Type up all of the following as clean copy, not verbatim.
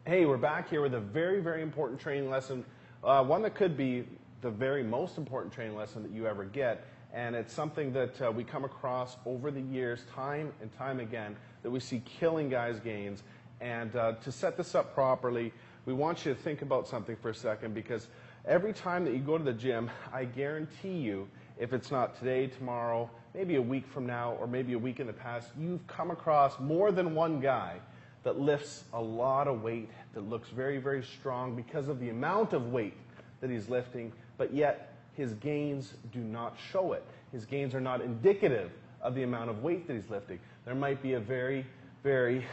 Hey, we're back here with a very, very important training lesson, one that could be the very most important training lesson that you ever get, and it's something that we come across over the years, time and time again, that we see killing guys' gains. And to set this up properly, we want you to think about something for a second, because every time that you go to the gym, I guarantee you, if it's not today, tomorrow, maybe a week from now, or maybe a week in the past, you've come across more than one guy that lifts a lot of weight, that looks very, very strong because of the amount of weight that he's lifting, but yet his gains do not show it. His gains are not indicative of the amount of weight that he's lifting. There might be a very, very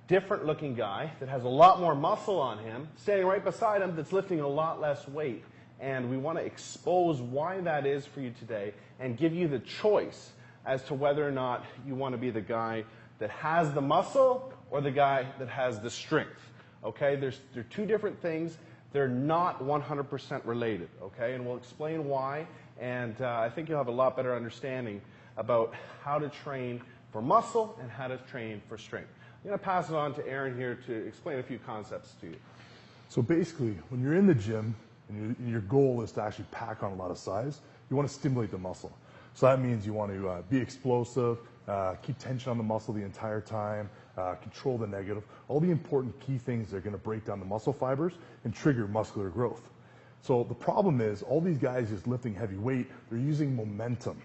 different looking guy that has a lot more muscle on him, standing right beside him, that's lifting a lot less weight. And we want to expose why that is for you today and give you the choice as to whether or not you want to be the guy that has the muscle or the guy that has the strength. Okay, they're two different things. They're not 100% related. Okay, and we'll explain why. And I think you'll have a lot better understanding about how to train for muscle and how to train for strength. I'm going to pass it on to Aaron here to explain a few concepts to you. So basically, when you're in the gym and your goal is to actually pack on a lot of size, you want to stimulate the muscle. So that means you want to be explosive, keep tension on the muscle the entire time, control the negative, all the important key things that are going to break down the muscle fibers and trigger muscular growth. So the problem is all these guys just lifting heavy weight, they're using momentum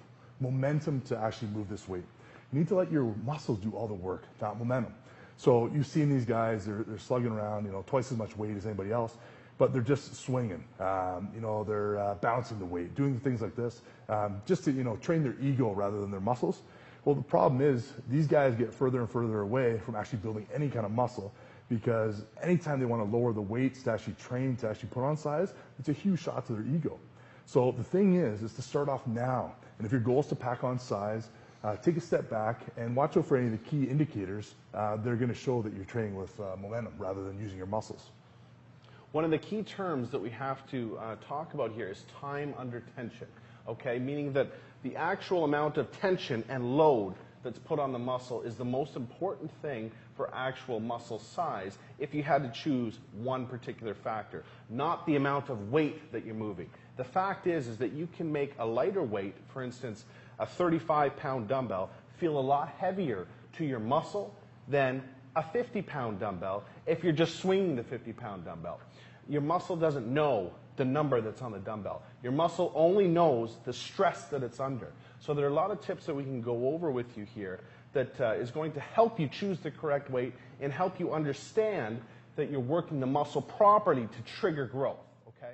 to actually move this weight. You need to let your muscles do all the work, not momentum. So you've seen these guys, they're slugging around, twice as much weight as anybody else, but they're just swinging. They're bouncing the weight, doing things like this, just to train their ego rather than their muscles. Well, the problem is these guys get further and further away from actually building any kind of muscle, because anytime they want to lower the weights to actually train, to actually put on size, it's a huge shot to their ego. So the thing is to start off now. And if your goal is to pack on size, take a step back and watch out for any of the key indicators that are going to show that you're training with momentum rather than using your muscles. One of the key terms that we have to talk about here is time under tension, okay? Meaning that the actual amount of tension and load that's put on the muscle is the most important thing for actual muscle size if you had to choose one particular factor, not the amount of weight that you're moving. The fact is that you can make a lighter weight, for instance, a 35-pound dumbbell, feel a lot heavier to your muscle than a 50-pound dumbbell if you're just swinging the 50-pound dumbbell. Your muscle doesn't know the number that's on the dumbbell. Your muscle only knows the stress that it's under. So there are a lot of tips that we can go over with you here that is going to help you choose the correct weight and help you understand that you're working the muscle properly to trigger growth. Okay?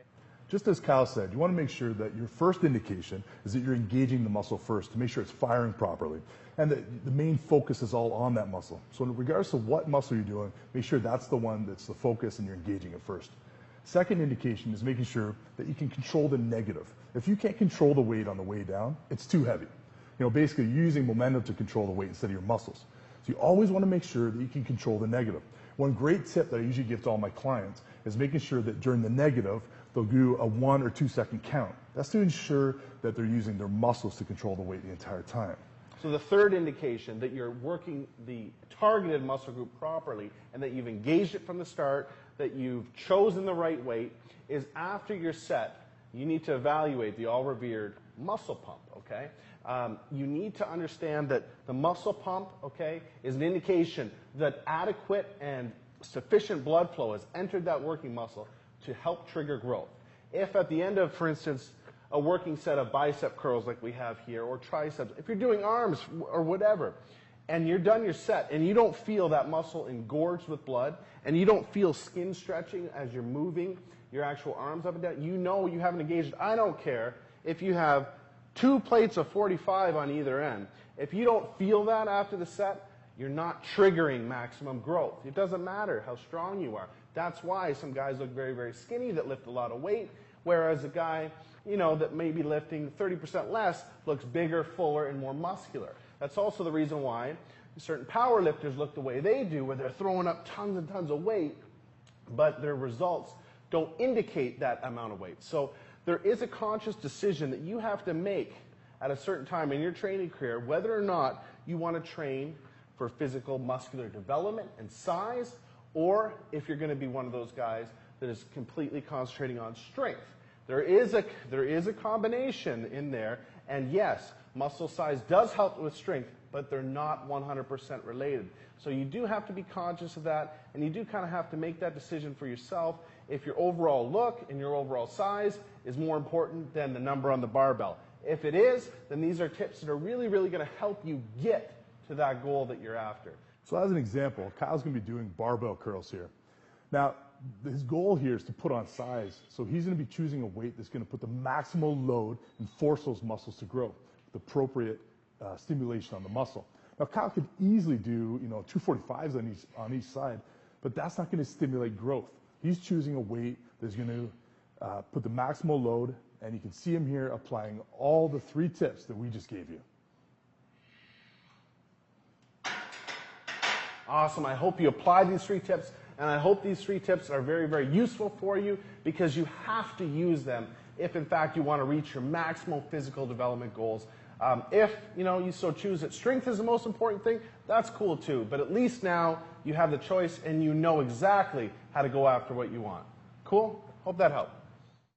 Just as Kyle said, you want to make sure that your first indication is that you're engaging the muscle first to make sure it's firing properly, and that the main focus is all on that muscle. So in regards to what muscle you're doing, make sure that's the one that's the focus and you're engaging it first. Second indication is making sure that you can control the negative. If you can't control the weight on the way down, it's too heavy. Basically you're using momentum to control the weight instead of your muscles. So you always want to make sure that you can control the negative. One great tip that I usually give to all my clients is making sure that during the negative, they'll do a 1 or 2 second count. That's to ensure that they're using their muscles to control the weight the entire time. So the third indication that you're working the targeted muscle group properly and that you've engaged it from the start, that you've chosen the right weight, is after your set, you need to evaluate the all-revered muscle pump, okay? You need to understand that the muscle pump, okay, is an indication that adequate and sufficient blood flow has entered that working muscle to help trigger growth. If at the end of, for instance, a working set of bicep curls like we have here, or triceps, if you're doing arms or whatever, and you're done your set and you don't feel that muscle engorged with blood, and you don't feel skin stretching as you're moving your actual arms up and down, you know you haven't engaged. I don't care if you have 2 plates of 45 on either end. If you don't feel that after the set, you're not triggering maximum growth. It doesn't matter how strong you are. That's why some guys look very, very skinny that lift a lot of weight, whereas a guy, that may be lifting 30% less looks bigger, fuller, and more muscular. That's also the reason why certain power lifters look the way they do, where they're throwing up tons and tons of weight, but their results don't indicate that amount of weight. So there is a conscious decision that you have to make at a certain time in your training career, whether or not you want to train for physical muscular development and size, or if you're going to be one of those guys that is completely concentrating on strength. There is a combination in there, and yes, muscle size does help with strength, but they're not 100% related. So you do have to be conscious of that, and you do kind of have to make that decision for yourself if your overall look and your overall size is more important than the number on the barbell. If it is, then these are tips that are really, really going to help you get to that goal that you're after. So as an example, Kyle's going to be doing barbell curls here. Now, his goal here is to put on size, so he's going to be choosing a weight that's going to put the maximal load and force those muscles to grow with appropriate stimulation on the muscle. Now, Kyle could easily do 245s on each side, but that's not going to stimulate growth. He's choosing a weight that's going to put the maximal load, and you can see him here applying all the 3 tips that we just gave you. Awesome. I hope you apply these 3 tips, and I hope these 3 tips are very, very useful for you, because you have to use them if, in fact, you want to reach your maximal physical development goals. If you so choose that strength is the most important thing, that's cool too. But at least now you have the choice and you know exactly how to go after what you want. Cool? Hope that helped.